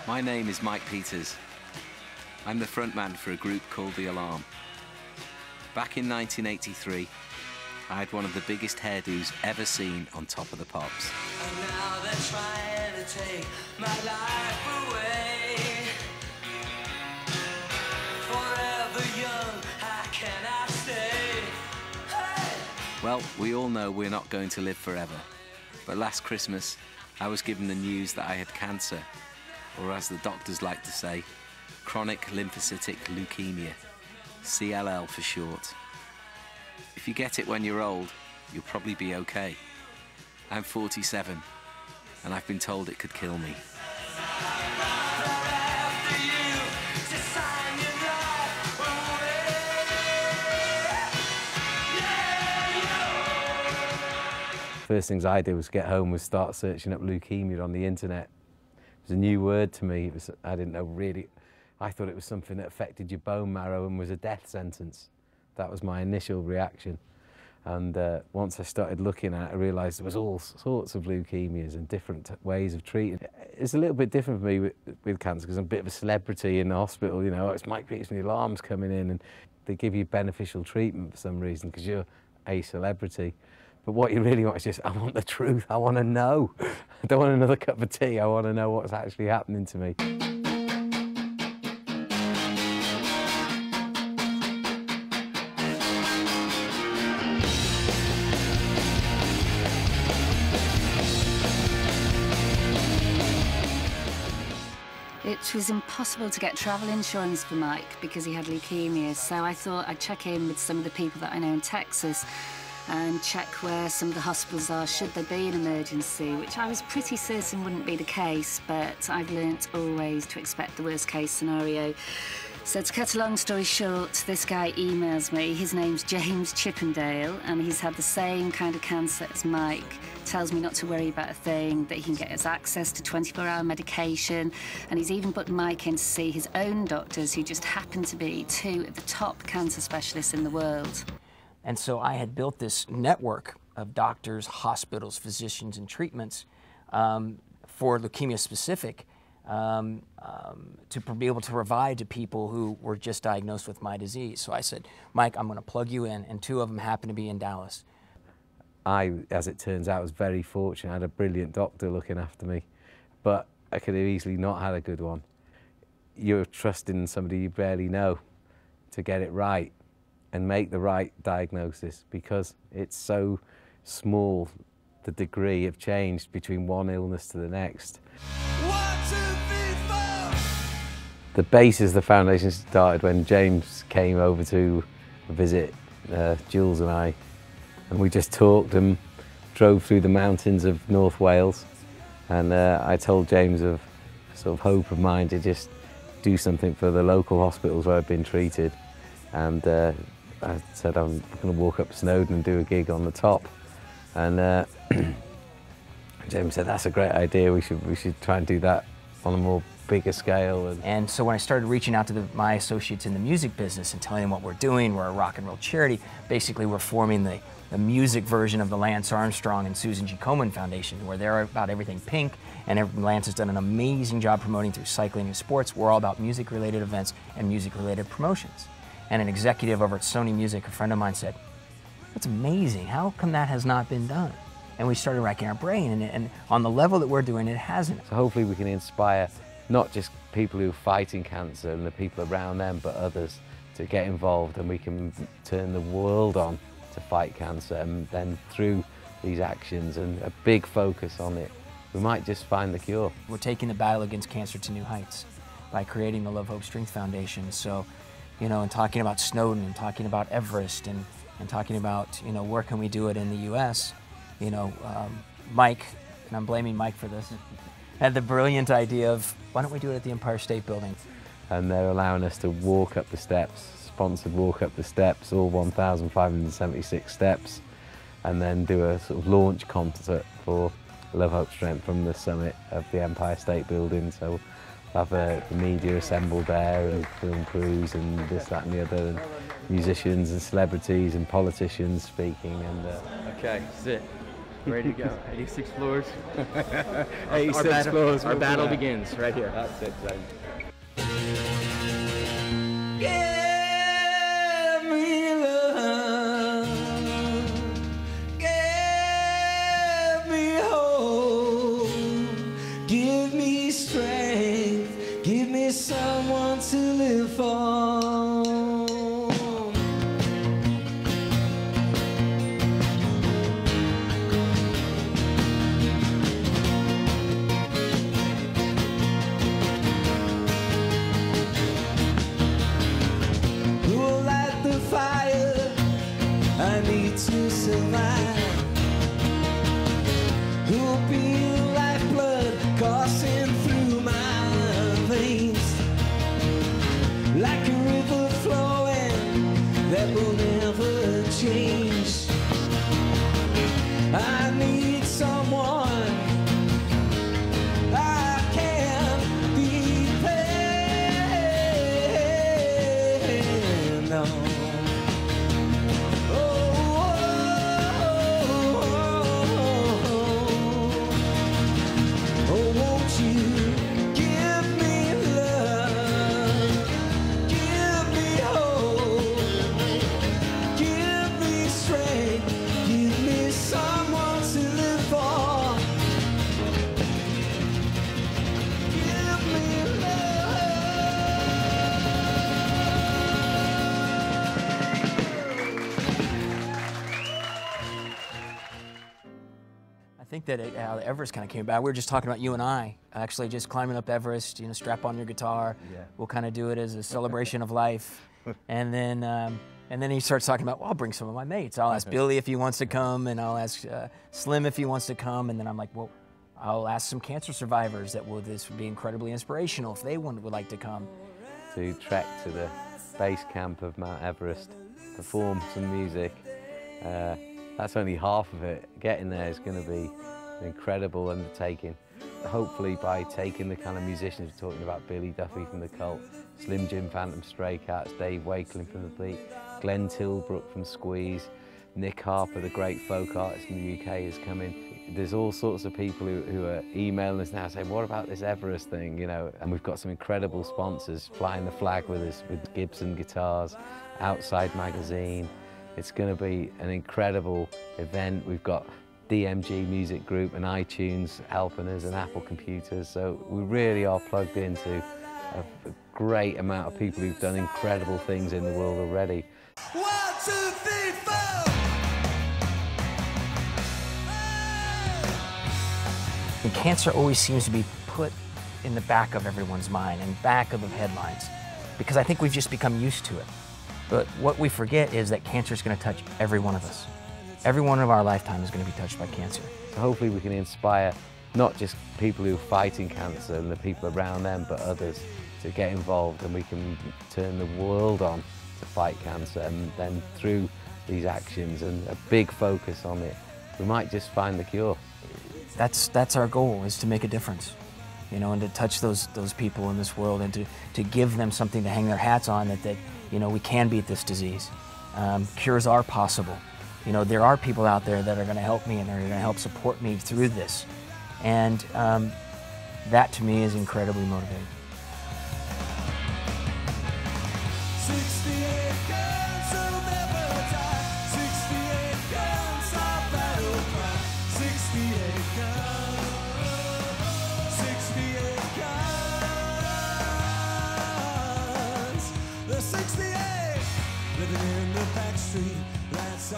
My name is Mike Peters. I'm the frontman for a group called The Alarm. Back in 1983, I had one of the biggest hairdos ever seen on Top of the Pops. And now they're trying to take my life away. Forever young, how can I stay? Hey! Well, we all know we're not going to live forever. But last Christmas, I was given the news that I had cancer, or as the doctors like to say, chronic lymphocytic leukemia, CLL for short. If you get it when you're old, you'll probably be okay. I'm 47, and I've been told it could kill me. First things I did was get home was start searching up leukemia on the internet. It was a new word to me. I didn't know really. I thought it was something that affected your bone marrow and was a death sentence. That was my initial reaction. And once I started looking at it, I realised there was all sorts of leukemias and different ways of treating it. It's a little bit different for me with cancer because I'm a bit of a celebrity in the hospital. You know, it's Mike Peters and The Alarm's coming in, and they give you beneficial treatment for some reason because you're a celebrity. But what you really want is just, I want the truth, I want to know. I don't want another cup of tea, I want to know what's actually happening to me. It was impossible to get travel insurance for Mike because he had leukemia, so I thought I'd check in with some of the people that I know in Texas and check where some of the hospitals are should there be an emergency, which I was pretty certain wouldn't be the case, but I've learnt always to expect the worst case scenario. So to cut a long story short, this guy emails me. His name's James Chippendale, and he's had the same kind of cancer as Mike. Tells me not to worry about a thing, that he can get us access to 24-hour medication, and he's even put Mike in to see his own doctors, who just happen to be two of the top cancer specialists in the world. And so I had built this network of doctors, hospitals, physicians, and treatments for leukemia specific to be able to provide to people who were just diagnosed with my disease. So I said, Mike, I'm going to plug you in, and two of them happen to be in Dallas. I, as it turns out, was very fortunate. I had a brilliant doctor looking after me, but I could have easily not had a good one. You're trusting somebody you barely know to get it right and make the right diagnosis, because it's so small, the degree of change between one illness to the next. 1, 2, 3, 4. The basis of the foundation started when James came over to visit Jules and I, and we just talked and drove through the mountains of North Wales, and I told James of sort of hope of mine to just do something for the local hospitals where I'd been treated, and I said I'm going to walk up Snowdon and do a gig on the top, and James said that's a great idea. We should try and do that on a more bigger scale. And so when I started reaching out to my associates in the music business and telling them what we're doing, we're a rock and roll charity. Basically, we're forming the music version of the Lance Armstrong and Susan G. Komen Foundation, where they're about everything pink, and Lance has done an amazing job promoting through cycling and sports. We're all about music-related events and music-related promotions. And an executive over at Sony Music, a friend of mine, said, that's amazing, how come that has not been done? And we started racking our brain, and on the level that we're doing, it hasn't. So hopefully we can inspire not just people who are fighting cancer and the people around them, but others to get involved, and we can turn the world on to fight cancer. And then through these actions and a big focus on it, we might just find the cure. We're taking the battle against cancer to new heights by creating the Love, Hope, Strength Foundation. So, you know, and talking about Snowdon, and talking about Everest, and talking about, you know, where can we do it in the US, you know, Mike, and I'm blaming Mike for this, had the brilliant idea of, why don't we do it at the Empire State Building? And they're allowing us to walk up the steps, sponsored walk up the steps, all 1,576 steps, and then do a sort of launch concert for Love, Hope, Strength from the summit of the Empire State Building. So we'll have the media assembled there, and film crews, and this, that and the other, and musicians and celebrities and politicians speaking. And Okay, sit. Ready to go. 86 floors. 86 floors. Our battle begins right here. That's it, James. Give me love, give me hope, give me strength, give me someone to live for. Who'll light the fire I need to survive? Who'll be the lifeblood coursing through my veins? Like a river flowing that will never change. I need someone I can depend on. Oh, won't you give me love, give me hope, give me strength, give me someone to live for. Give me I think that Everest kind of came about. We were just talking about you and I, actually just climbing up Everest, you know, strap on your guitar. Yeah. We'll kind of do it as a celebration of life. And then he starts talking about, well, I'll bring some of my mates. I'll ask Billy if he wants to come, and I'll ask Slim if he wants to come. And then I'm like, well, I'll ask some cancer survivors this would be incredibly inspirational if they would like to come. To trek to the base camp of Mount Everest, perform some music. That's only half of it. Getting there is going to be an incredible undertaking. Hopefully by taking the kind of musicians we're talking about, Billy Duffy from the Cult, Slim Jim Phantom Stray Cats, Dave Wakeling from the Bleak, Glenn Tilbrook from Squeeze, Nick Harper, the great folk artist in the UK, is coming. There's all sorts of people who are emailing us now saying, what about this Everest thing, you know? And we've got some incredible sponsors flying the flag with us, with Gibson guitars, Outside Magazine. It's going to be an incredible event. We've got DMG Music Group and iTunes helping us, and Apple Computers. So we really are plugged into a great amount of people who've done incredible things in the world already. 1, 2, 3, 4. And cancer always seems to be put in the back of everyone's mind and back of the headlines, because I think we've just become used to it. But what we forget is that cancer is going to touch every one of us. Every one of our lifetime is going to be touched by cancer. So hopefully we can inspire not just people who are fighting cancer and the people around them, but others to get involved, and we can turn the world on to fight cancer. And then through these actions and a big focus on it, we might just find the cure. That's our goal, is to make a difference, you know, and to touch those people in this world, and to give them something to hang their hats on, that you know, we can beat this disease. Cures are possible. You know, there are people out there that are going to help me and are going to help support me through this. And that to me is incredibly motivating. 68 guns will never die. 68 guns, our battle cry. 68 guns. 68 guns. The 68 living in the back street. That's a